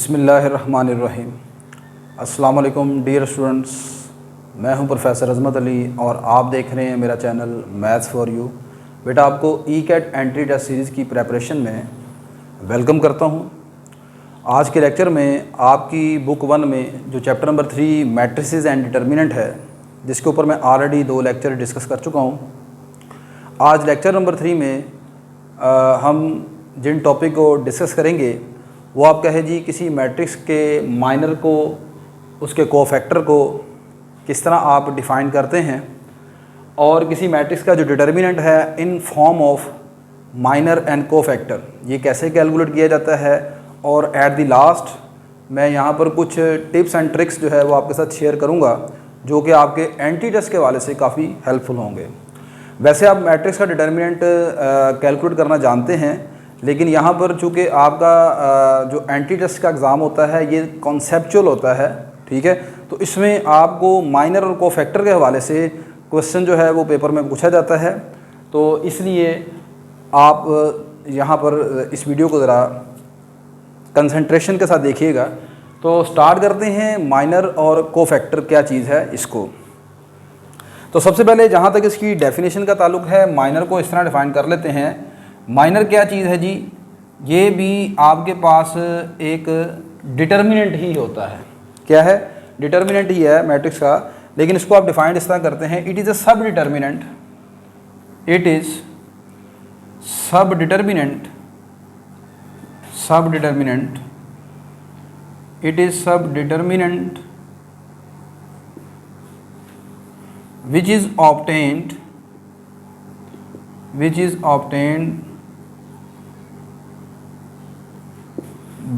बिस्मिल्लाहिर्रहमानिर्रहीम। अस्सलाम वालेकुम डियर स्टूडेंट्स, मैं हूं प्रोफेसर अज़मत अली और आप देख रहे हैं मेरा चैनल मैथ्स फॉर यू। बेटा, आपको e CAT entry test series की प्रेपरेशन में वेलकम करता हूं। आज के लेक्चर में आपकी बुक 1 में जो chapter number 3 matrices and determinant है, जिसके ऊपर मैं ऑलरेडी 2 लेक्चर डिस्कस कर चुका हूं। आज लेक्चर नंबर 3 में हम जिन टॉपिक को डिस्कस करेंगे वो आपका है जी, किसी मैट्रिक्स के माइनर को, उसके कोफैक्टर को किस तरह आप डिफ़ाइन करते हैं, और किसी मैट्रिक्स का जो डिटर्मिनेंट है इन form of minor and cofactor, ये कैसे कैलकुलेट किया जाता है। और एट द लास्ट मैं यहाँ पर कुछ टिप्स एंड ट्रिक्स जो है वो आपके साथ शेयर करूँगा, जो कि आपके एंट्री टेस्ट के हवाले से काफ़ी हेल्पफुल होंगे। वैसे आप मैट्रिक्स का डिटर्मिनेंट कैलकुलेट करना जानते हैं, लेकिन यहाँ पर चूँकि आपका जो एंट्री टेस्ट का एग्ज़ाम होता है ये कॉन्सेप्चुअल होता है, ठीक है, तो इसमें आपको माइनर और कोफैक्टर के हवाले से क्वेश्चन जो है वो पेपर में पूछा जाता है। तो इसलिए आप यहाँ पर इस वीडियो को ज़रा कंसंट्रेशन के साथ देखिएगा। तो स्टार्ट करते हैं माइनर और कोफैक्टर क्या चीज़ है इसको। तो सबसे पहले जहाँ तक इसकी डेफिनेशन का ताल्लुक है, माइनर को इस तरह डिफ़ाइन कर लेते हैं। माइनर क्या चीज़ है जी, ये भी आपके पास एक डिटर्मिनेंट ही होता है। क्या है? डिटर्मिनेंट ही है मैट्रिक्स का, लेकिन इसको आप डिफाइन इस तरह करते हैं, इट इज़ अ सब डिटर्मिनेंट, इट इज़ सब डिटर्मिनेंट, सब डिटर्मिनेंट, इट इज़ सब determinant which is obtained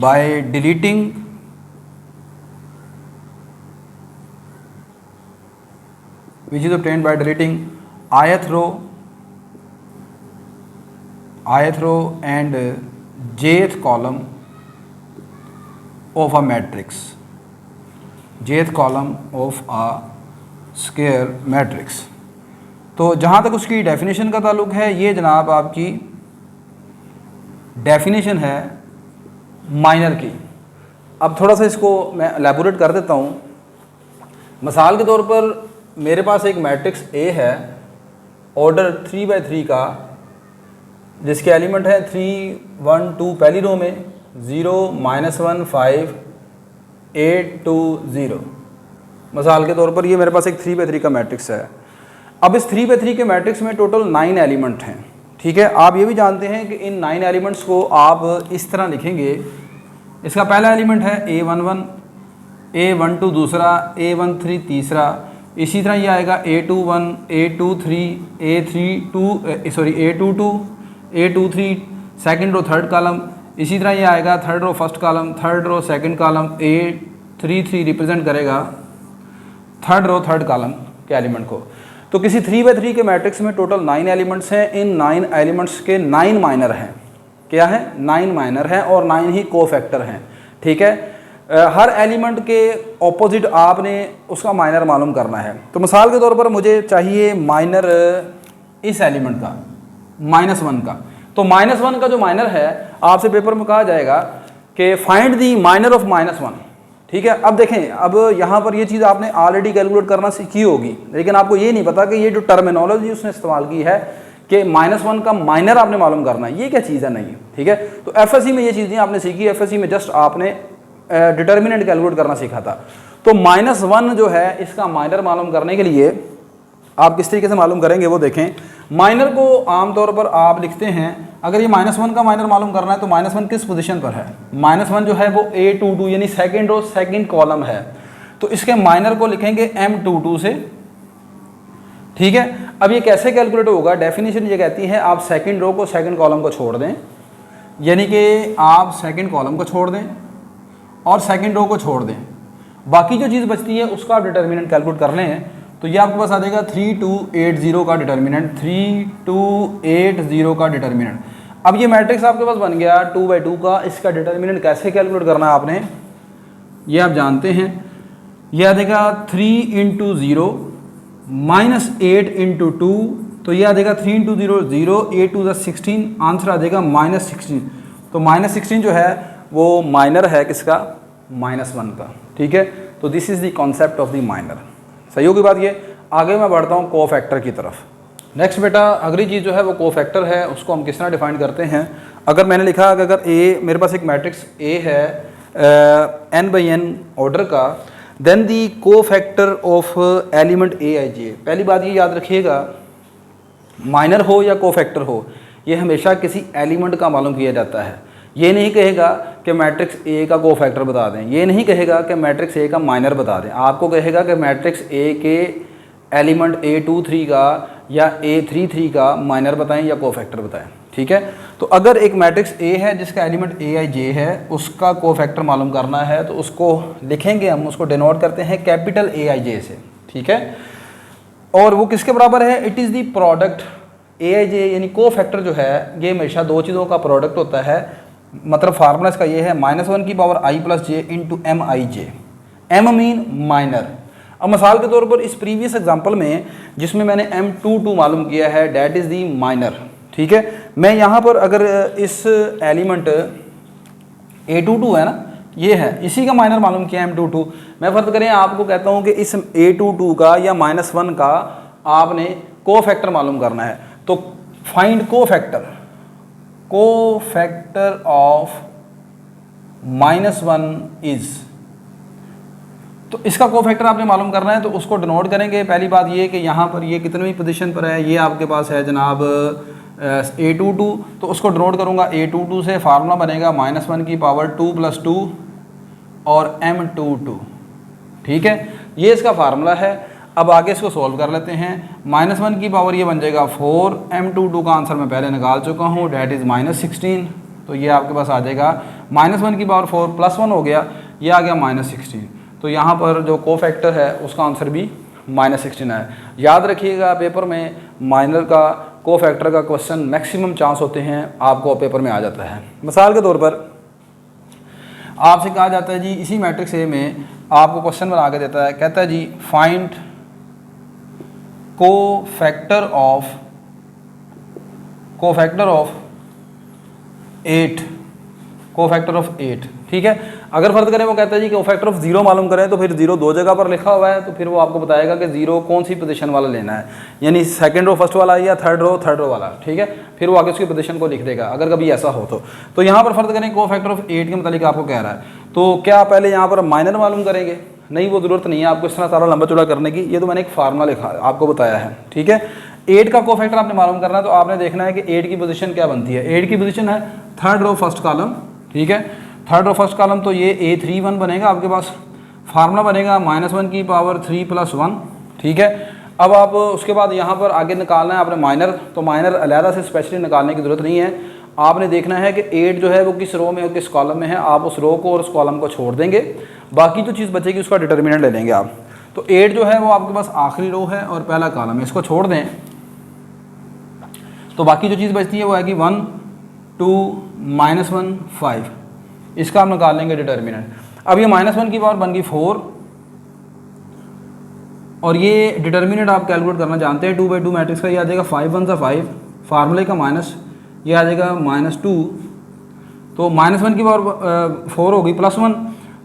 by deleting ith row and jth column of a matrix, jth column of a square matrix. तो जहाँ तक उसकी डेफिनेशन का ताल्लुक है, ये जनाब आपकी डेफिनेशन है माइनर की। अब थोड़ा सा इसको मैं एलैबोरेट कर देता हूँ। मिसाल के तौर पर मेरे पास एक मैट्रिक्स ए है ऑर्डर 3×3 का, जिसके एलिमेंट है 3, 1, 2 पहली रो में, 0, -1, 5, 8, 2, 0। मिसाल के तौर पर ये मेरे पास एक 3×3 का मैट्रिक्स है। अब इस 3×3 के मैट्रिक्स में टोटल 9 एलिमेंट हैं, ठीक है। आप ये भी जानते हैं कि इन 9 एलिमेंट्स को आप इस तरह लिखेंगे। इसका पहला एलिमेंट है A11, A12 दूसरा, A13 तीसरा, इसी तरह ये आएगा A21, A23, A22, A23 second row third column, इसी तरह ये आएगा third row first column, third row second column, A33 represent करेगा थर्ड रो थर्ड कॉलम के एलिमेंट को। तो किसी 3×3 के मैट्रिक्स में टोटल 9 एलिमेंट्स हैं। इन 9 एलिमेंट्स के 9 माइनर हैं। क्या है? 9 माइनर हैं और 9 ही कोफैक्टर हैं, ठीक है। हर एलिमेंट के ऑपोजिट आपने उसका माइनर मालूम करना है। तो मिसाल के तौर पर मुझे चाहिए माइनर इस एलिमेंट का, -1 का। तो -1 का जो माइनर है, आपसे पेपर में कहा जाएगा कि फाइंड दी माइनर ऑफ -1, ठीक है। अब देखें, अब यहाँ पर ये चीज़ आपने ऑलरेडी कैलकुलेट करना सीखी होगी, लेकिन आपको ये नहीं पता कि ये जो टर्मिनोलॉजी उसने इस्तेमाल की है कि -1 का माइनर आपने मालूम करना है, ये क्या चीज़ है, नहीं, ठीक है। तो एफएससी में ये चीज़ें आपने सीखी। एफएससी में जस्ट आपने डिटर्मिनेंट कैलकुलेट करना सीखा था। तो -1 जो है, इसका माइनर मालूम करने के लिए आप किस तरीके से मालूम करेंगे वो देखें। माइनर को आमतौर पर आप लिखते हैं, अगर ये -1 का माइनर मालूम करना है तो -1 किस पोजीशन पर है? -1 जो है वो A22 यानी सेकेंड रो सेकेंड कॉलम है, तो इसके माइनर को लिखेंगे M22 से, ठीक है। अब ये कैसे कैलकुलेट होगा? डेफिनेशन ये कहती है आप सेकेंड रो को सेकेंड कॉलम को छोड़ दें, यानी कि आप सेकेंड कॉलम को छोड़ दें और सेकेंड रो को छोड़ दें, बाकी जो चीज़ बचती है उसका आप डिटर्मिनेंट कैलकुलेट कर लें। तो ये आपके पास आ जाएगा 3280 का डिटर्मिनेंट, 3280 का डिटर्मिनेंट। अब ये मैट्रिक्स आपके पास बन गया 2×2 का। इसका डिटर्मिनेंट कैसे कैलकुलेट करना है आपने, ये आप जानते हैं। ये आ जाएगा 3 × 0 -8 × 2, तो ये आ जाएगा 3 × 0 0, 8 2 16, आंसर आ जाएगा -16। तो -16 जो है वो माइनर है किसका? -1 का, ठीक है। तो this is the concept of the minor. सही होगी बात ये। आगे मैं बढ़ता हूँ कोफैक्टर की तरफ। नेक्स्ट बेटा अगली चीज़ जो है वो कोफैक्टर है, उसको हम किस तरह डिफाइन करते हैं। अगर मैंने लिखा कि अगर ए, मेरे पास एक मैट्रिक्स ए है n/n ऑर्डर का, then the cofactor of element aij। पहली बात ये याद रखिएगा, माइनर हो या कोफैक्टर हो, ये हमेशा किसी एलिमेंट का मालूम किया जाता है। ये नहीं कहेगा कि मैट्रिक्स ए का कोफैक्टर बता दें, ये नहीं कहेगा कि मैट्रिक्स ए का माइनर बता दें, आपको कहेगा कि मैट्रिक्स ए के एलिमेंट A23 का या A33 का माइनर बताएं या कोफैक्टर बताएं, ठीक है। तो अगर एक मैट्रिक्स ए है जिसका एलिमेंट aij है, उसका कोफैक्टर मालूम करना है तो उसको लिखेंगे हम, उसको डिनोट करते हैं कैपिटल aij से, ठीक है। और वो किसके बराबर है, it is the product aij, यानी कोफैक्टर जो है ये हमेशा दो चीज़ों का प्रोडक्ट होता है। मतलब फार्मूला इसका ये है -1 की power i + j into mij। m mean minor. अब मिसाल के तौर पर इस प्रीवियस एग्जांपल में जिसमें मैंने M22 मालूम किया है, डैट इज़ दी माइनर, ठीक है। मैं यहाँ पर अगर इस एलिमेंट A22 है ना, ये है, इसी का माइनर मालूम किया M22, मैं फ़र्ज़ करें आपको कहता हूँ कि इस A22 का या -1 का आपने कोफैक्टर मालूम करना है, तो फाइंड कोफैक्टर ऑफ -1 इज़, तो इसका कोफैक्टर आपने मालूम करना है तो उसको डिनोट करेंगे। पहली बात ये कि यहाँ पर ये कितनी पोजीशन पर है, ये आपके पास है जनाब A22, तो उसको डिनोट करूँगा A22 से। फार्मूला बनेगा -1 की पावर 2 + 2 और M22, ठीक है, ये इसका फार्मूला है। अब आगे इसको सॉल्व कर लेते हैं। -1 की पावर ये बन जाएगा 4, M22 का आंसर मैं पहले निकाल चुका हूँ, डैट इज़ -16, तो ये आपके पास आ जाएगा -1 की पावर 4 + 1 हो गया, ये आ गया -16। तो यहाँ पर जो कोफैक्टर है उसका आंसर भी -16 है। याद रखिएगा पेपर में माइनर का कोफैक्टर का क्वेश्चन मैक्सिमम चांस होते हैं आपको पेपर में आ जाता है। मिसाल के तौर पर आपसे कहा जाता है जी इसी मैट्रिक्स ए में आपको क्वेश्चन बना के देता है, कहता है जी फाइंड कोफैक्टर ऑफ 8, ठीक है। अगर फर्ज करें वो कहता है जी कोफैक्टर ऑफ 0 मालूम करें, तो फिर 0 दो जगह पर लिखा हुआ है, तो फिर वो आपको बताएगा कि 0 कौन सी पोजीशन वाला लेना है, यानी सेकंड रो फर्स्ट वाला या थर्ड रो वाला, ठीक है। फिर वो आगे उसकी पोजीशन को लिख देगा अगर कभी ऐसा हो तो यहाँ पर फर्ज करें कोफैक्टर ऑफ 8 के मतलब आपको कह रहा है, तो क्या पहले यहाँ पर माइनर मालूम करेंगे? नहीं, वो ज़रूरत नहीं है आपको इस तरह सारा लंबा चौड़ा करने की, ये तो मैंने एक फार्मूला लिखा आपको बताया है, ठीक है। 8 का कोफैक्टर आपने मालूम करना है, तो आपने देखना है कि 8 की पोजीशन क्या बनती है। 8 की पोजीशन है थर्ड रो फर्स्ट कॉलम, ठीक है, थर्ड रो फर्स्ट कॉलम, तो ये A31 बनेगा आपके पास। फार्मूला बनेगा -1 की पावर 3 + 1, ठीक है। अब आप उसके बाद यहाँ पर आगे निकालना है आपने माइनर, तो माइनर अलहदा से स्पेशली निकालने की ज़रूरत नहीं है। आपने देखना है कि 8 जो है वो किस रो में और किस कॉलम में है, आप उस रो को और उस कॉलम को छोड़ देंगे, बाकी जो चीज़ बचेगी उसका डिटर्मिनेंट ले लेंगे आप। तो 8 जो है वो आपके पास आखिरी रो है और पहला कॉलम है, इसको छोड़ दें तो बाकी जो चीज़ बचती है वो आएगी 1 2 -1 5, इसका हम निकाल लेंगे डिटर्मिनेंट। अब ये -1 की पावर बन गई 4 और ये डिटर्मिनेंट आप कैलकुलेट करना जानते हैं 2/2 मैट्रिक्स का, ये आ जाएगा 5 1 सा 5, फार्मूले का माइनस, ये आ जाएगा -2, तो -1 की पावर 4 होगी +1,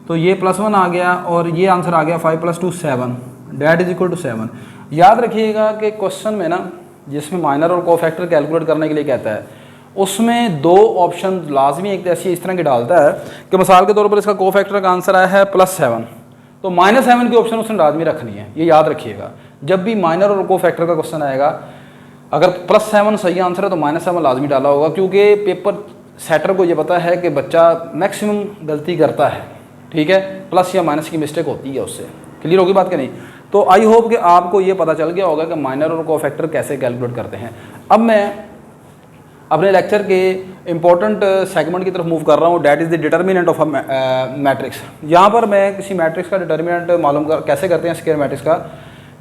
तो ये +1 आ गया और ये आंसर आ गया 5 + 2 7, डैट इज इक्वल टू 7। याद रखिएगा कि क्वेश्चन में ना जिसमें माइनर और कोफैक्टर कैलकुलेट करने के लिए कहता है, उसमें दो ऑप्शन लाजमी एक ऐसी इस तरह की डालता है कि मिसाल के तौर पर इसका कोफैक्टर का आंसर आया है +7, तो -7 की ऑप्शन उसने लाजमी रखनी है। ये याद रखिएगा, जब भी माइनर और कोफैक्टर का क्वेश्चन आएगा, अगर +7 सही आंसर है तो -7 लाजमी डाला होगा, क्योंकि पेपर सेटर को ये पता है कि बच्चा मैक्सिमम गलती करता है, ठीक है, प्लस या माइनस की मिस्टेक होती है उससे। क्लियर होगी बात कि नहीं? तो आई होप कि आपको ये पता चल गया होगा कि माइनर और कोफैक्टर कैसे कैलकुलेट करते हैं। अब मैं अपने लेक्चर के इंपॉर्टेंट सेगमेंट की तरफ मूव कर रहा हूँ, that is the determinant of a matrix. यहाँ पर मैं किसी मैट्रिक्स का डिटर्मिनेंट मालूम कैसे करते हैं स्क्वायर मैट्रिक्स का,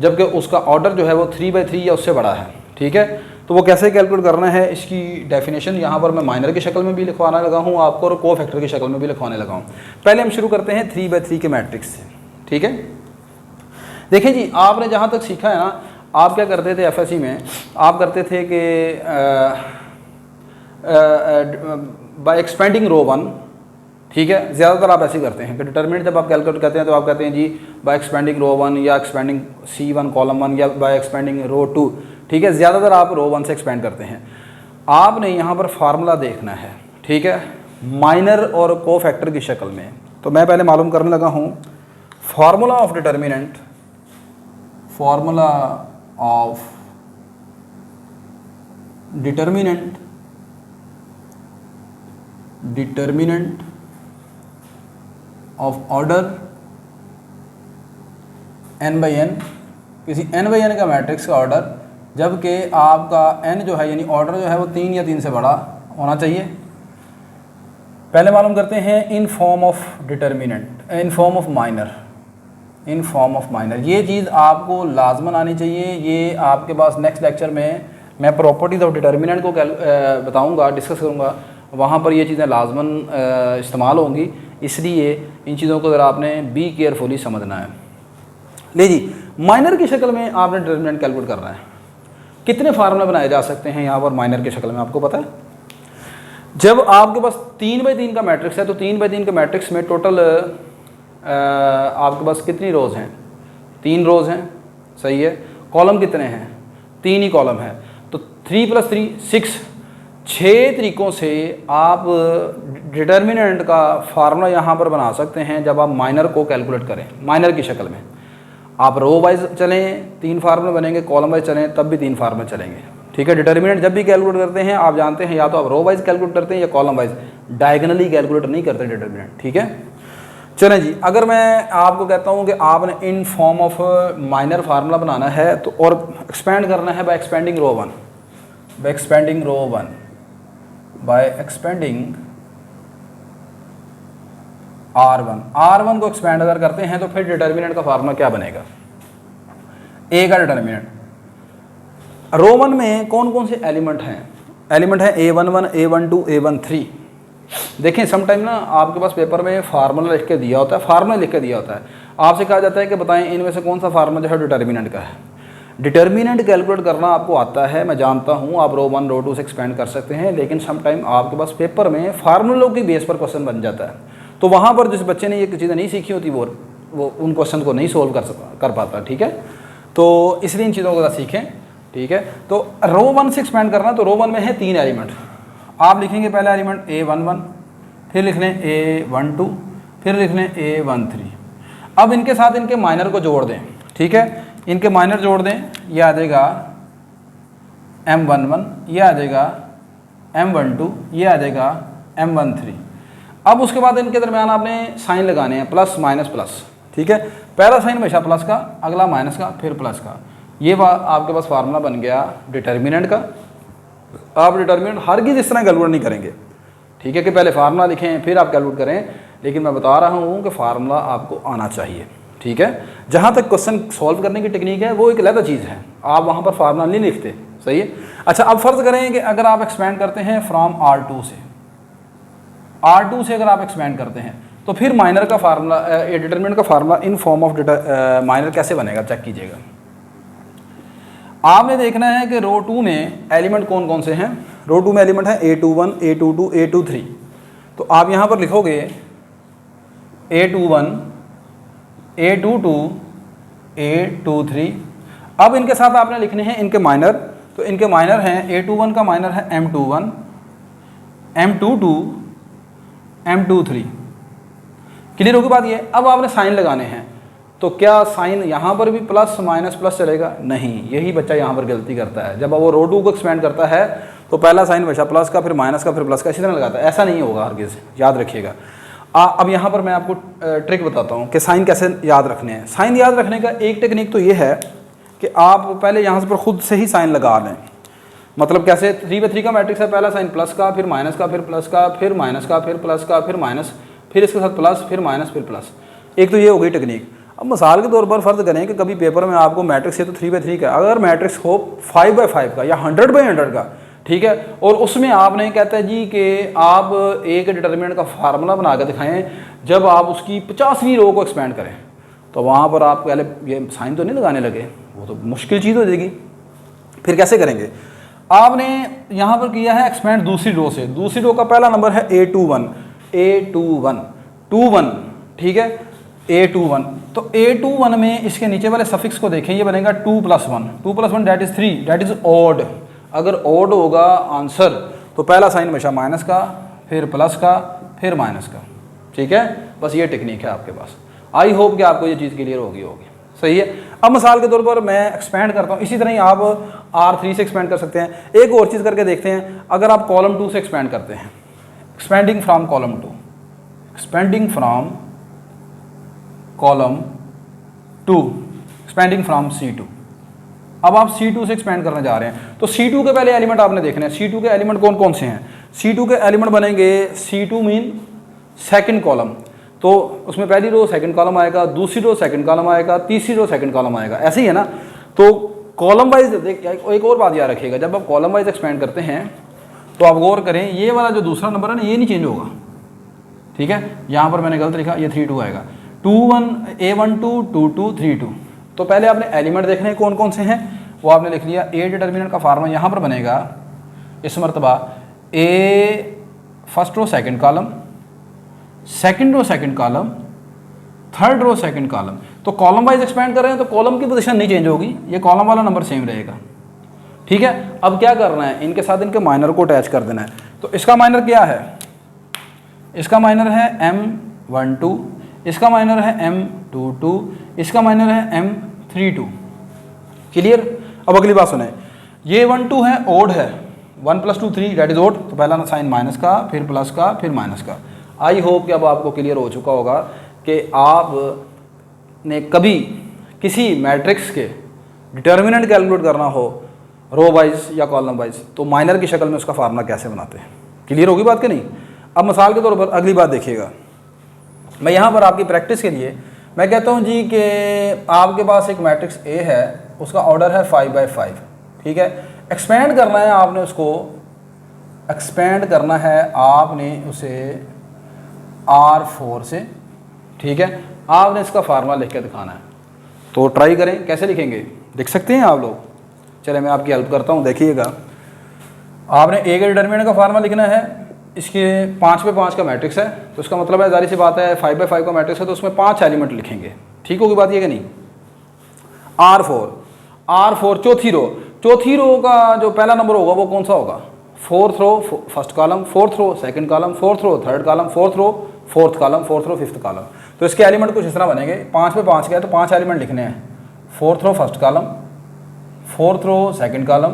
जबकि उसका ऑर्डर जो है वो 3/3 या उससे बड़ा है, ठीक है। तो वो कैसे कैलकुलेट करना है, इसकी डेफिनेशन यहाँ पर मैं माइनर की शक्ल में भी लिखवाना लगा हूँ आपको और कोफैक्टर की शक्ल में भी लिखवाने लगा हूँ। पहले हम शुरू करते हैं 3/3 के मैट्रिक्स से, ठीक है। देखिए जी, आपने जहाँ तक सीखा है ना, आप क्या करते थे एफएससी में, आप करते थे कि बाय एक्सपेंडिंग रो 1 ठीक है, ज़्यादातर आप ऐसे ही करते हैं कि डिटर्मिनेंट जब आप कैलकुलेट करते हैं तो आप कहते हैं जी बाय एक्सपेंडिंग रो 1 या एक्सपेंडिंग C1 कॉलम 1 या बाय एक्सपेंडिंग रो 2। ठीक है, ज़्यादातर आप रो 1 से एक्सपेंड करते हैं। आपने यहाँ पर फार्मूला देखना है, ठीक है, माइनर और को फैक्टर की शक्ल में। तो मैं पहले मालूम करने लगा हूँ formula of determinant, formula of determinant, determinant of order n by n, किसी n बाई n का मैट्रिक्स का ऑर्डर, जबकि आपका n जो है यानी ऑर्डर जो है वो 3 या 3 से बड़ा होना चाहिए। पहले मालूम करते हैं इन form of determinant, in form of minor, in form of minor. ये चीज़ आपको लाजमन आनी चाहिए। ये आपके पास नेक्स्ट लेक्चर में मैं प्रॉपर्टीज़ ऑफ डिटर्मिनेंट को बताऊंगा, डिस्कस करूंगा, वहाँ पर ये चीज़ें लाजमन इस्तेमाल होंगी। इसलिए इन चीज़ों को ज़रा आपने बी केयरफुली समझना है। ले जी, माइनर की शक्ल में आपने डिटर्मिनेंट कैलकुलेट करना है। कितने फार्मूले बनाए जा सकते हैं यहाँ पर माइनर की शक्ल में, आपको पता है? जब आपके पास 3 बाई 3 का मैट्रिक्स है तो 3 बाई 3 के मैट्रिक्स में टोटल आपके पास कितनी रोज़ हैं? 3 रोज़ हैं, सही है। कॉलम कितने हैं? 3 ही कॉलम है। तो 3 + 3 6, 6 तरीक़ों से आप डिटर्मिनेंट का फार्मूला यहाँ पर बना सकते हैं जब आप माइनर को कैलकुलेट करें। माइनर की शक्ल में आप रो वाइज चलें 3 फार्मूले बनेंगे, कॉलम वाइज चलें तब भी 3 फार्मूले चलेंगे। ठीक है, डिटर्मिनेंट जब भी कैलकुलेट करते हैं आप जानते हैं या तो आप रो वाइज कैलकुलेट करते हैं या कॉलम वाइज, डायगनली कैलकुलेट नहीं करते डिटर्मिनेंट। ठीक है, चलें जी, अगर मैं आपको कहता हूँ कि आपने in form of minor formula बनाना है तो और एक्सपेंड करना है by expanding row 1, by expanding row 1, by expanding R1 को एक्सपेंड अगर करते हैं तो फिर डिटर्मिनेंट का फार्मूला क्या बनेगा? ए का डिटर्मिनेंट। रो 1 में कौन कौन से एलिमेंट हैं? एलिमेंट है A11, A12, A13। देखें समटाइम ना आपके पास पेपर में फार्मूला लिख के दिया होता है, फार्मूला लिख के दिया होता है, आपसे कहा जाता है कि बताएं इनमें से कौन सा फार्मूला जो है डिटर्मिनेंट का है। डिटर्मिनेंट कैलकुलेट करना आपको आता है, मैं जानता हूँ, आप रो 1 रो 2 से एक्सपेंड कर सकते हैं, लेकिन समटाइम आपके पास पेपर में फार्मूलों की बेस पर क्वेश्चन बन जाता है। तो वहाँ पर जिस बच्चे ने ये चीज़ें नहीं सीखी होती वो उन क्वेश्चन को नहीं सोल्व कर पाता। ठीक है, तो इसलिए इन चीज़ों को सीखें। ठीक है, तो रो 1 से एक्सपेंड करना, तो रो 1 में है 3 एलिमेंट। आप लिखेंगे पहला एलिमेंट A11, फिर लिख लें A12, फिर लिख लें A13। अब इनके साथ इनके माइनर को जोड़ दें। ठीक है, इनके माइनर जोड़ दें, यह आ जाएगा M11, यह आ जाएगा M12, यह आ जाएगा M13। अब उसके बाद इनके दरमियान आपने साइन लगाने हैं, प्लस माइनस प्लस। ठीक है, पहला साइन हमेशा प्लस का, अगला माइनस का, फिर प्लस का। ये आपके पास फार्मूला बन गया डिटर्मिनेंट का। आप डिटर्मिनेंट हर चीज़ इस तरह कैलकुलेट नहीं करेंगे। ठीक है, कि पहले फार्मूला लिखें फिर आप कैलकुलेट करें, लेकिन मैं बता रहा हूँ कि फार्मूला आपको आना चाहिए। ठीक है, जहाँ तक क्वेश्चन सॉल्व करने की टेक्निक है वो एक अलग चीज़ है, आप वहाँ पर फार्मूला नहीं लिखते। सही है। अच्छा, अब फ़र्ज़ करें कि अगर आप एक्सपेंड करते हैं फ्रॉम R2 से अगर आप एक्सपेंड करते हैं तो फिर माइनर का फार्मूला, डिटर्मिनेंट का formula in form of minor कैसे बनेगा, चेक कीजिएगा। आपने देखना है कि रो 2 में एलिमेंट कौन कौन से हैं। रो 2 में एलिमेंट है A21, A22, A23। तो आप यहाँ पर लिखोगे A21, A22, A23। अब इनके साथ आपने लिखने हैं इनके माइनर। तो इनके माइनर हैं, A21 का माइनर है M21, M22, M23। क्लियर होगी बात ये। अब आपने साइन लगाने हैं, तो क्या साइन यहाँ पर भी प्लस माइनस प्लस चलेगा? नहीं, यही बच्चा यहाँ पर गलती करता है। जब वो रो 2 को एक्सपेंड करता है तो पहला साइन हमेशा प्लस का, फिर माइनस का, फिर प्लस का, इसी तरह लगाता है। ऐसा नहीं होगा हरगिज़, याद रखिएगा। अब यहाँ पर मैं आपको ट्रिक बताता हूँ कि साइन कैसे याद रखने हैं। साइन याद रखने का एक टेक्निक तो ये है कि आप पहले यहाँ पर खुद से ही साइन लगा लें। मतलब कैसे? 3 बाई 3 का मैट्रिक्स है, पहला साइन प्लस का, फिर माइनस का, फिर प्लस का, फिर माइनस का, फिर प्लस का, फिर माइनस, फिर इसके साथ प्लस, फिर माइनस, फिर प्लस। एक तो ये हो गई टेक्निक। अब मिसाल के तौर पर फ़र्ज़ करें कि कभी पेपर में आपको मैट्रिक्स है तो 3 बाई 3 का, अगर मैट्रिक्स हो 5 बाई 5 का या 100 बाई 100 का, ठीक है, और उसमें आपने कहता है जी कि आप एक डिटर्मिनेंट का फार्मूला बना कर दिखाएं जब आप उसकी 50वीं रो को एक्सपेंड करें, तो वहाँ पर आप पहले ये साइन तो नहीं लगाने लगे, वो तो मुश्किल चीज़ हो जाएगी। फिर कैसे करेंगे? आपने यहाँ पर किया है एक्सपेंड दूसरी रो से। दूसरी रो का पहला नंबर है A21, A21 21, ठीक है, A21। तो A21 में इसके नीचे वाले सफिक्स को देखें, ये बनेगा 2 + 1, 2 + 1 that is 3, that is odd. अगर ऑड होगा आंसर तो पहला साइन हमेशा माइनस का, फिर प्लस का, फिर माइनस का, ठीक है। बस ये टेक्निक है आपके पास। आई होप कि आपको ये चीज़ क्लियर होगी। सही है। अब मिसाल के तौर पर मैं एक्सपेंड करता हूँ, इसी तरह ही आप R3 से एक्सपेंड कर सकते हैं। एक और चीज़ करके देखते हैं, अगर आप कॉलम 2 से एक्सपेंड करते हैं, expanding from column 2, expanding from column 2, expanding from C2। अब आप C2 से एक्सपेंड करने जा रहे हैं, तो C2 के पहले एलिमेंट आपने देखने हैं। C2 के एलिमेंट कौन कौन से हैं? C2 के एलिमेंट बनेंगे, C2 मीन सेकंड कॉलम, तो उसमें पहली रो सेकंड कॉलम आएगा, दूसरी रो सेकंड कॉलम आएगा, तीसरी रो सेकंड कॉलम आएगा, ऐसे ही है ना। तो कॉलम वाइज एक और बात याद रखिएगा, जब आप कॉलम वाइज एक्सपेंड करते हैं तो आप गौर करें, ये वाला जो दूसरा नंबर है ना, ये नहीं चेंज होगा, ठीक है। यहाँ पर मैंने गलत लिखा, ये 3-2 आएगा, 2-1 A12 2-2 3-2। तो पहले आपने एलिमेंट देखने हैं कौन कौन से हैं, वो आपने लिख लिया। ए डिटर्मिनेंट का फार्मूला यहाँ पर बनेगा इस मरतबा a first row second column, second row second column, third row second column. तो कॉलम वाइज एक्सपेंड कर रहे हैं तो कॉलम की पोजीशन नहीं चेंज होगी, ये कॉलम वाला नंबर सेम रहेगा, ठीक है। अब क्या करना है, इनके साथ इनके माइनर को अटैच कर देना है। तो इसका माइनर क्या है? इसका माइनर है M12, इसका माइनर है M22, इसका माइनर है M32। क्लियर। अब अगली बात सुने, ये 1-2 है, ओड है, 1 + 2 3 दैट इज ओड। तो पहला साइन माइनस का, फिर प्लस का, फिर माइनस का। आई होप कि अब आपको क्लियर हो चुका होगा कि आपने कभी किसी मैट्रिक्स के डिटर्मिनेंट कैलकुलेट करना हो रो वाइज या कॉलम वाइज, तो माइनर की शक्ल में उसका फार्मूला कैसे बनाते हैं। क्लियर होगी बात कि नहीं? अब मिसाल के तौर पर अगली बात देखिएगा, मैं यहाँ पर आपकी प्रैक्टिस के लिए मैं कहता हूँ जी कि आपके पास एक मैट्रिक्स ए है, उसका ऑर्डर है 5/5, ठीक है। एक्सपेंड करना है आपने उसको, एक्सपेंड करना है आपने उसे R4 से, ठीक है। आपने इसका फार्मूला लिख के दिखाना है, तो ट्राई करें, कैसे लिखेंगे देख सकते हैं आप लोग। चलिए मैं आपकी हेल्प करता हूँ, देखिएगा। आपने ए के डिटर्मिनेंट का फार्मूला लिखना है, इसके 5/5 का मैट्रिक्स है, तो इसका मतलब है, जारी सी बात है, 5/5 का मैट्रिक्स है तो उसमें 5 एलिमेंट लिखेंगे, ठीक होगी बात ये कि नहीं। R4 चौथी रो का जो पहला नंबर होगा वो कौन सा होगा? 4th row first column, 4th row second column, 4th row third column, 4th row fourth column, 4th row fifth column. तो इसके एलिमेंट कुछ इस तरह बनेंगे, 5/5 का है तो 5 एलिमेंट लिखने हैं। 4th row first column, 4th row second column,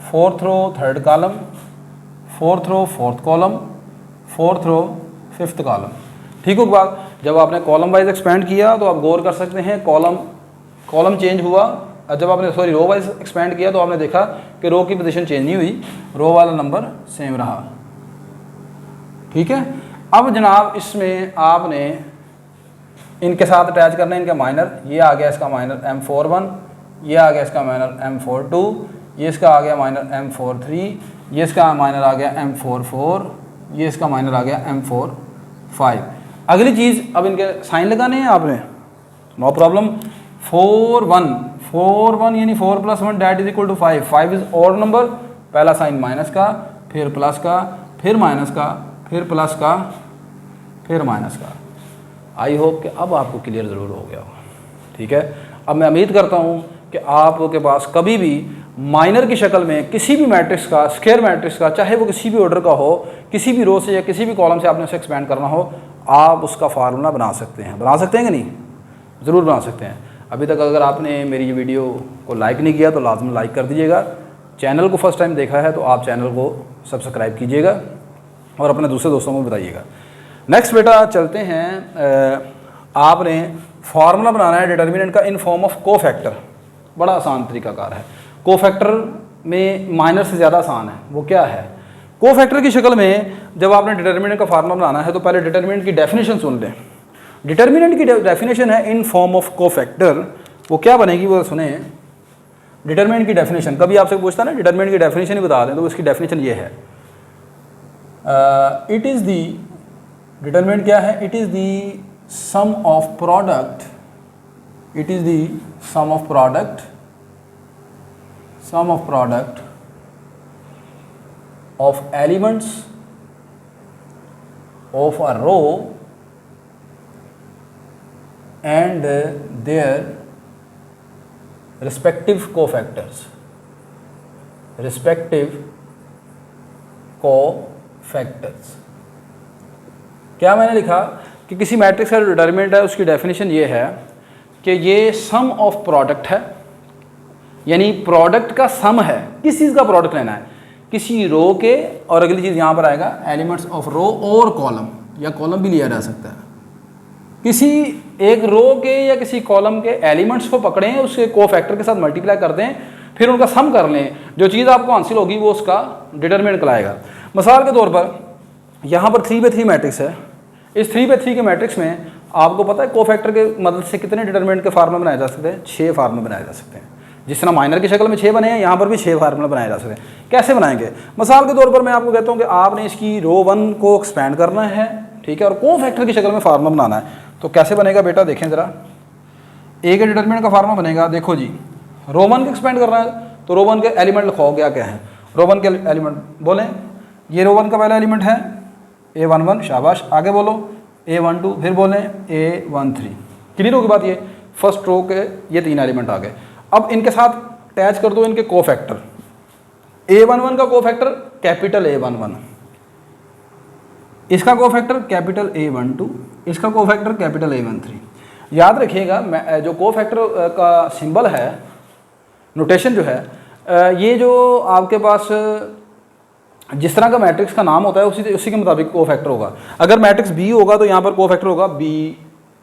4th row third column, 4th row fourth column, 4th row fifth column, ठीक हो बात। जब आपने कॉलम वाइज एक्सपेंड किया तो आप गौर कर सकते हैं, कॉलम चेंज हुआ। और जब आपने रो वाइज एक्सपेंड किया तो आपने देखा कि रो की पोजीशन चेंज नहीं हुई, रो वाला नंबर सेम रहा, ठीक है। अब जनाब इसमें आपने इनके साथ अटैच करना है इनके माइनर। ये आ गया इसका माइनर M41, ये आ गया इसका माइनर M42, ये इसका आ गया माइनर M43, ये इसका माइनर आ गया M44, ये इसका माइनर आ गया M45। अगली चीज़, अब इनके साइन लगाने हैं आपने, नो प्रॉब्लम। 4 यानी 4 + 1 that is equal to 5। 5 is odd number, पहला साइन माइनस का, फिर प्लस का, फिर माइनस का, फिर प्लस का, फिर माइनस का। आई होप कि अब आपको क्लियर ज़रूर हो गया होगा, ठीक है। अब मैं उम्मीद करता हूँ कि आपके पास कभी भी माइनर की शक्ल में किसी भी मैट्रिक्स का, स्क्वायर मैट्रिक्स का, चाहे वो किसी भी ऑर्डर का हो, किसी भी रो से या किसी भी कॉलम से आपने उसे एक्सपेंड करना हो, आप उसका फार्मूला बना सकते हैं। बना सकते हैं कि नहीं? ज़रूर बना सकते हैं। अभी तक अगर आपने मेरी ये वीडियो को लाइक नहीं किया तो लाजमी लाइक कर दीजिएगा। चैनल को फर्स्ट टाइम देखा है तो आप चैनल को सब्सक्राइब कीजिएगा और अपने दूसरे दोस्तों को बताइएगा। नेक्स्ट बेटा चलते हैं, आपने फार्मूला बनाना है डिटर्मिनेंट का इन फॉर्म ऑफ कोफैक्टर। बड़ा आसान तरीकाकार है, कोफैक्टर में माइनर से ज़्यादा आसान है। वो क्या है? कोफैक्टर की शक्ल में जब आपने डिटर्मिनेंट का फार्मूला बनाना है तो पहले डिटर्मिनेंट की डेफिनेशन सुन लें। डिटर्मिनेंट की डेफिनेशन है इन फॉर्म ऑफ कोफैक्टर। वो क्या बनेगी वो सुने। डिटर्मिनेंट की डेफिनेशन, कभी आपसे पूछता ना डिटर्मिनेंट की डेफिनेशन ही बता दें तो उसकी डेफिनेशन ये है, इट इज़ दी, डिटर्मिनेंट क्या है? It is the sum of product, it is the sum of product of elements of a row and their respective cofactors, respective cofactors. क्या मैंने लिखा कि किसी मैट्रिक्स का जो डिटरमिनेंट है उसकी डेफिनेशन ये है कि ये सम ऑफ प्रोडक्ट है, यानी प्रोडक्ट का सम है। किस चीज़ का प्रोडक्ट लेना है? किसी रो के, और अगली चीज़ यहाँ पर आएगा एलिमेंट्स ऑफ रो और कॉलम, या कॉलम भी लिया जा सकता है। किसी एक रो के या किसी कॉलम के एलिमेंट्स को पकड़ें, उसके कोफैक्टर के साथ मल्टीप्लाई कर दें, फिर उनका सम कर लें, जो चीज़ आपको हासिल होगी वो उसका डिटरमिनेंट कहलाएगा। मिसाल के तौर पर यहाँ पर 3/3 मैट्रिक्स है। इस 3/3 के मैट्रिक्स में आपको पता है कोफैक्टर के मदद से कितने डिटरमिनेंट के फार्मूले बनाए जा सकते हैं? 6 फार्मूले बनाए जा सकते हैं। जिस तरह माइनर की शक्ल में 6 बने हैं, यहाँ पर भी 6 फार्मूले बनाए जा सकते हैं। कैसे बनाएंगे? मिसाल के तौर पर मैं आपको कहता हूँ कि आपने इसकी रो 1 को एक्सपैंड करना है, ठीक है, और कोफैक्टर की शक्ल में फार्मूला बनाना है। तो कैसे बनेगा बेटा, देखें ज़रा। ए के डिटरमिनेंट का फार्मूला बनेगा, देखो जी, रो 1 को एक्सपैंड करना है तो रो 1 के एलिमेंट लिखो, क्या क्या है रो 1 के एलिमेंट, बोलें। ये रो 1 का पहला एलिमेंट है A11, शाबाश। आगे बोलो A12, फिर बोलें A13। क्लियर होगी बात? ये फर्स्ट रो के ये 3 एलिमेंट आ गए। अब इनके साथ अटैच कर दो इनके कोफैक्टर। A11 का कोफैक्टर कैपिटल A11, इसका कोफैक्टर कैपिटल A12, इसका कोफैक्टर कैपिटल A13। याद रखिएगा जो कोफैक्टर का सिंबल है, नोटेशन जो है, ये जो आपके पास जिस तरह का मैट्रिक्स का नाम होता है उसी के मुताबिक कोफैक्टर होगा। अगर मैट्रिक्स B होगा तो यहाँ पर कोफैक्टर होगा B,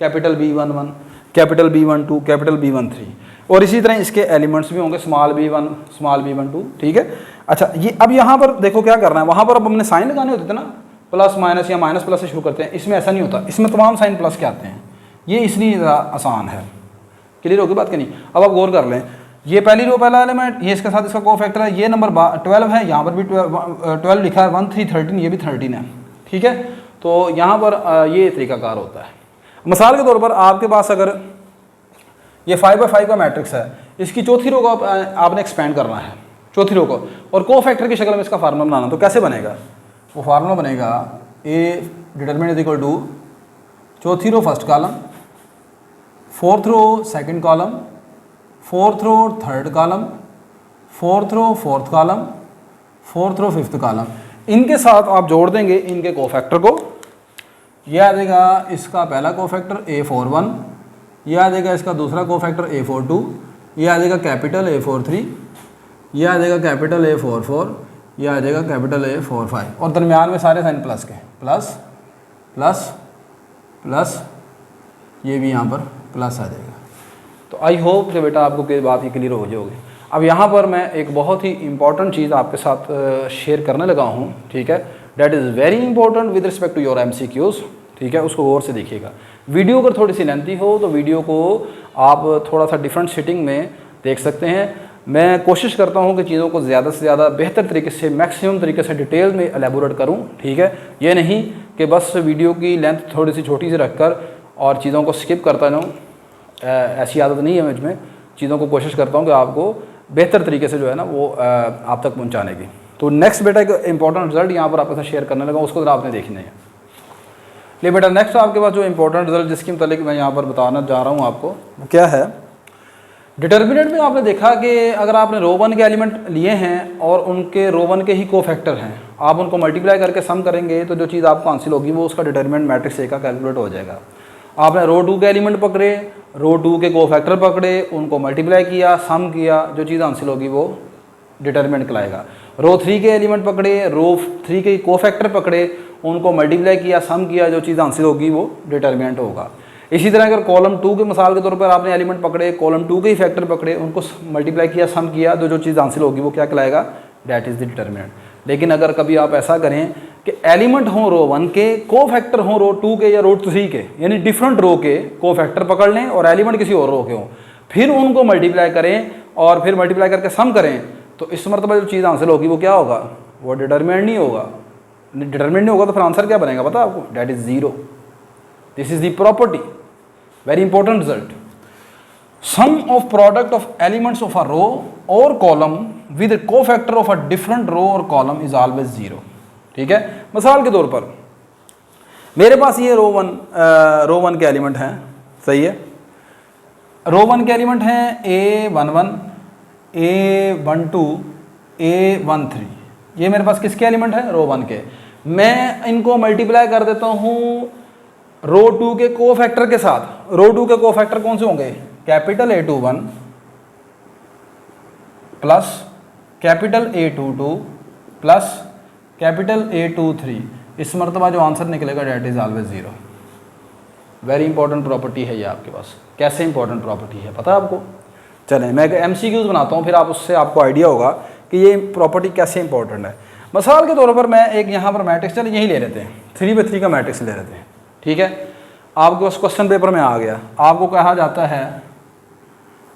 capital B11, capital B12, capital B13, और इसी तरह इसके एलिमेंट्स भी होंगे, स्मॉल b1, स्मॉल b12, ठीक है। अच्छा, ये अब यहाँ पर देखो क्या करना है। वहाँ पर अब हमने साइन लगाने होते थे ना, प्लस माइनस या माइनस प्लस से शुरू करते हैं। इसमें ऐसा नहीं होता, इसमें तमाम साइन प्लस के आते हैं। ये इसलिए आसान है। क्लियर होगी बात कि नहीं? अब आप गौर कर लें, ये पहली रो पहला एलिमेंट, ये इसके साथ इसका कोफैक्टर है, ये नंबर 12 है, यहाँ पर भी 12 लिखा है, 1 3 13, ये भी 13 है, ठीक है। तो यहाँ पर ये तरीकाकार होता है। मिसाल के तौर पर आपके पास अगर ये 5/5 का मैट्रिक्स है, इसकी चौथी रो को आपने एक्सपेंड करना है, चौथी रो को, और कोफैक्टर की शक्ल में इसका फार्मूला बनाना, तो कैसे बनेगा? वो फार्मूला बनेगा a determinant is equal to चौथी row first column, fourth row second column, fourth row third column, fourth row fourth column, fourth row fifth column. इनके साथ आप जोड़ देंगे इनके कोफैक्टर को। यह आ जाएगा इसका पहला कोफैक्टर A41, यह आ जाएगा इसका दूसरा कोफैक्टर A42, यह आ जाएगा कैपिटल A43, यह आ जाएगा कैपिटल A44, यह आ जाएगा कैपिटल A45, और दरमियान में सारे साइन प्लस के, प्लस प्लस प्लस, ये भी यहाँ पर प्लस आ जाएगा। तो आई होप कि बेटा आपको कोई बात ही क्लियर हो जाओगे। अब यहाँ पर मैं एक बहुत ही इंपॉर्टेंट चीज़ आपके साथ शेयर करने लगा हूँ, ठीक है। That is very important with respect to your MCQs, ठीक है। उसको गौर से देखिएगा। वीडियो अगर थोड़ी सी लेंथी हो तो वीडियो को आप थोड़ा सा डिफरेंट सेटिंग में देख सकते हैं। मैं कोशिश करता हूँ कि चीज़ों को ज़्यादा से ज़्यादा बेहतर तरीके से, मैक्सिमम तरीके से डिटेल में एलेबोरेट करूँ, ठीक है। ये नहीं कि बस वीडियो की लेंथ थोड़ी सी छोटी सी रखकर और चीज़ों को स्किप करता जाऊँ, ऐसी आदत नहीं है मुझ में। चीज़ों को कोशिश करता हूँ कि आपको बेहतर तरीके से जो है ना वो आप तक पहुँचाने की। तो नेक्स्ट बेटा एक इंपॉर्टेंट रिजल्ट यहाँ पर आपके साथ शेयर करने लगा, उसको ज़रा आपने देखना है। ले बेटा नेक्स्ट आपके पास जो इंपॉर्टेंट रिजल्ट जिसके मतलब मैं यहाँ पर बताना जा रहा हूँ आपको, वो क्या है? डिटर्मिनेंट में आपने देखा कि अगर आपने रो 1 के एलिमेंट लिए हैं और उनके रो 1 के ही कोफैक्टर हैं, आप उनको मल्टीप्लाई करके सम करेंगे तो जो चीज़ आपको हासिल होगी वो उसका डिटर्मिनेंट मैट्रिक्स ए का कैलकुलेट हो जाएगा। आपने रो 2 के एलिमेंट पकड़े, रो 2 के कोफैक्टर पकड़े, उनको मल्टीप्लाई किया, सम किया, जो चीज़ हासिल होगी वो डिटर्मिनेंट कहलाएगा। रो 3 के एलिमेंट पकड़े, रो 3 के कोफैक्टर पकड़े, उनको मल्टीप्लाई किया, सम किया, जो चीज़ हासिल होगी वो डिटर्मिनेंट होगा। इसी तरह अगर कॉलम 2 के मिसाल के तौर पर आपने एलिमेंट पकड़े, कॉलम 2 के ही फैक्टर पकड़े, उनको मल्टीप्लाई किया, सम किया, तो जो चीज़ हासिल होगी वो क्या कहलाएगा? That is the determinant. लेकिन अगर कभी आप ऐसा करें कि एलिमेंट हों रो 1 के, कोफैक्टर हों रो 2 के या रो 3 के, यानी डिफरेंट रो के कोफैक्टर पकड़ लें और एलिमेंट किसी और रो के हों, फिर उनको मल्टीप्लाई करें और फिर मल्टीप्लाई करके सम करें, तो इस मरतबा जो चीज़ हासिल होगी वो क्या होगा? वो डिटर्मिनेंट नहीं होगा। डिटर्मिनेंट नहीं होगा तो फिर आंसर क्या बनेगा पता आपको? That is 0। This is the property, very important result. Sum of product of elements of a row और column with cofactor of a different row और कॉलम इज ऑलवेज 0, ठीक है। मिसाल के तौर पर मेरे पास ये रो वन के एलिमेंट हैं, सही है। रो वन के एलिमेंट हैं A11, A12, A13, ये मेरे पास किसके एलिमेंट है? रो वन के। मैं इनको मल्टीप्लाई कर देता हूँ रो टू के कोफैक्टर के साथ। रो टू के कोफैक्टर कौन से होंगे? Capital A21 plus capital A22 plus capital A23। इस मरतबा जो आंसर निकलेगा that is always zero. Very important property है ये आपके पास। कैसे इंपॉर्टेंट प्रॉपर्टी है पता है आपको? चलें मैं MCQs बनाता हूँ, फिर आप उससे आपको आइडिया होगा कि ये प्रॉपर्टी कैसे इंपॉर्टेंट है। मिसाल के तौर पर मैं एक यहाँ पर मैट्रिक्स, चलिए यही ले लेते हैं, 3 by 3 का मैट्रिक्स ले लेते हैं, ठीक है। आपके उस क्वेश्चन पेपर में आ गया, आपको कहा जाता है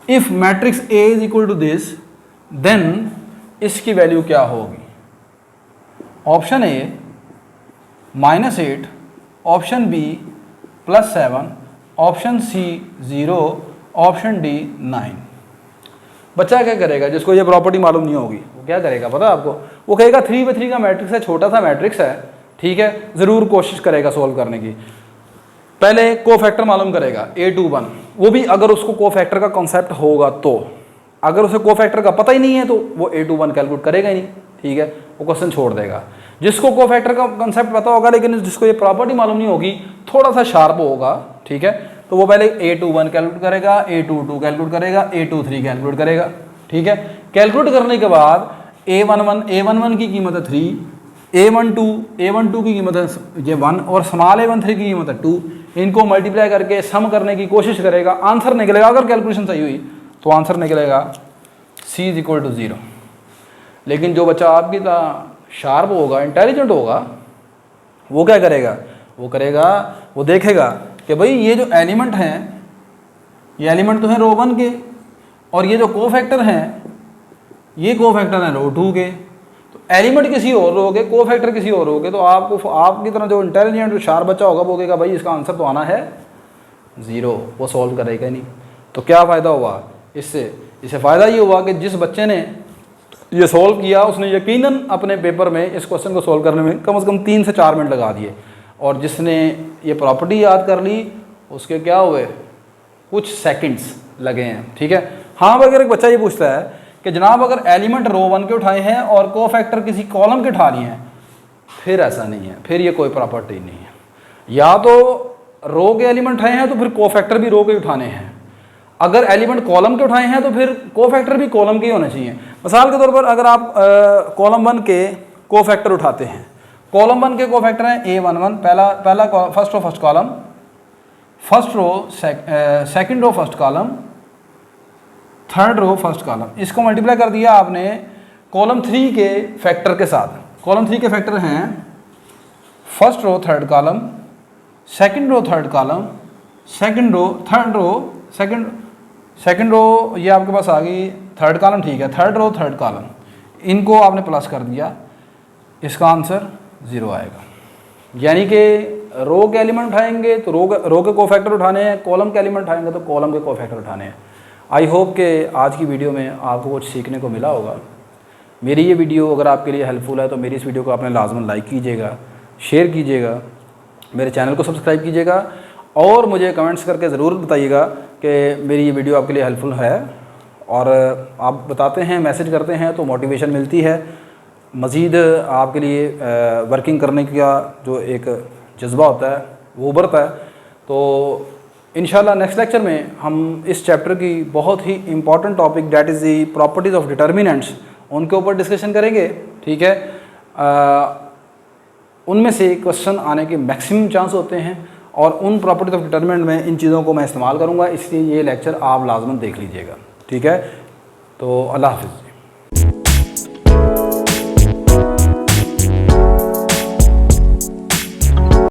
if matrix A is equal to this then इसकी वैल्यू क्या होगी? Option A -8, option B +7, option C 0, option D 9। बच्चा क्या करेगा जिसको ये प्रॉपर्टी मालूम नहीं होगी? वो क्या करेगा पता है आपको? वो कहेगा 3 by 3 का मैट्रिक्स है, छोटा सा मैट्रिक्स है, ठीक है, ज़रूर कोशिश करेगा सोल्व करने की। पहले कोफैक्टर मालूम करेगा A21, वो भी अगर उसको कोफैक्टर का कॉन्सेप्ट होगा तो। अगर उसे कोफैक्टर का पता ही नहीं है तो वो A21 कैलकुलेट करेगा ही नहीं, ठीक है, वो क्वेश्चन छोड़ देगा। जिसको कोफैक्टर का कॉन्सेप्ट पता होगा लेकिन जिसको ये प्रॉपर्टी मालूम नहीं होगी, थोड़ा सा शार्प होगा, ठीक है, तो वो पहले A21 कैलकुलेट करेगा, A22 कैलकुलेट करेगा, A23 कैलकुलेट करेगा, ठीक है। कैलकुलेट करने के बाद A11 की कीमत है 3, A12 की कीमत है ये 1 और स्मॉल A13 की कीमत है 2। इनको मल्टीप्लाई करके सम करने की कोशिश करेगा, आंसर निकलेगा, अगर कैलकुलेशन सही हुई तो आंसर निकलेगा C इज इक्वल टू 0। लेकिन जो बच्चा आपकी तरह शार्प होगा, इंटेलिजेंट होगा, वो क्या करेगा? वो देखेगा कि भाई ये जो एलिमेंट हैं, ये एलिमेंट तो हैं रो वन के, और ये जो कोफैक्टर हैं ये कोफैक्टर हैं रो टू के। तो एलिमेंट किसी और रो के, कोफैक्टर किसी और रो के, तो आपको आपकी तरह जो इंटेलिजेंट शार्प बच्चा होगा वो कहेगा भाई इसका आंसर तो आना है 0, वो सॉल्व करेगा नहीं। तो क्या फ़ायदा हुआ इससे फ़ायदा ये हुआ कि जिस बच्चे ने ये सॉल्व किया उसने यकीनन अपने पेपर में इस क्वेश्चन को सॉल्व करने में कम से कम 3 से 4 मिनट लगा दिए, और जिसने ये प्रॉपर्टी याद कर ली उसके क्या हुए? कुछ सेकंड्स लगे हैं, ठीक है। हाँ, अगर एक बच्चा ये पूछता है कि जनाब अगर एलिमेंट रो वन के उठाए हैं और कोफैक्टर किसी कॉलम के उठा लिए हैं, फिर ऐसा नहीं है, फिर ये कोई प्रॉपर्टी नहीं है। या तो रो के एलिमेंट उठाए हैं तो फिर कोफैक्टर भी रो के उठाने हैं, अगर एलिमेंट कॉलम के उठाए हैं तो फिर कोफैक्टर भी कॉलम के ही होने चाहिए। मिसाल के तौर पर अगर आप कॉलम 1 के कोफैक्टर उठाते हैं, कॉलम 1 के कोफैक्टर हैं A11, पहला first row first column, first row second row first column, third row first column. इसको मल्टीप्लाई कर दिया आपने कॉलम 3 के फैक्टर के साथ। कॉलम 3 के फैक्टर हैं first row third column, second row third column, second row third row, second row ये आपके पास आ गई, थर्ड कॉलम, ठीक है, थर्ड रो थर्ड कॉलम, इनको आपने प्लस कर दिया, इसका आंसर 0 आएगा। यानी कि रो के एलिमेंट उठाएंगे तो रो के कोफैक्टर उठाने हैं, कॉलम के एलिमेंट उठाएंगे तो कॉलम के कोफैक्टर उठाने हैं। आई होप कि आज की वीडियो में आपको कुछ सीखने को मिला होगा। मेरी ये वीडियो अगर आपके लिए हेल्पफुल है तो मेरी इस वीडियो को आपने लाजमन लाइक कीजिएगा, शेयर कीजिएगा, मेरे चैनल को सब्सक्राइब कीजिएगा और मुझे कमेंट्स करके ज़रूर बताइएगा कि मेरी ये वीडियो आपके लिए हेल्पफुल है। और आप बताते हैं, मैसेज करते हैं तो मोटिवेशन मिलती है, मज़ीद आपके लिए वर्किंग करने का जो एक जज्बा होता है वो उभरता है। तो इंशाल्लाह नेक्स्ट लेक्चर में हम इस चैप्टर की बहुत ही important topic that is the properties of determinants, उनके ऊपर डिस्कशन करेंगे, ठीक है। उनमें से क्वेश्चन आने के मैक्सिमम चांस होते हैं और उन प्रॉपर्टीज़ ऑफ डिटर्मिनेंट में इन चीज़ों को मैं इस्तेमाल करूँगा, इसलिए ये लेक्चर आप लाजमन देख लीजिएगा, ठीक है। तो अल्लाह हाफ़िज़।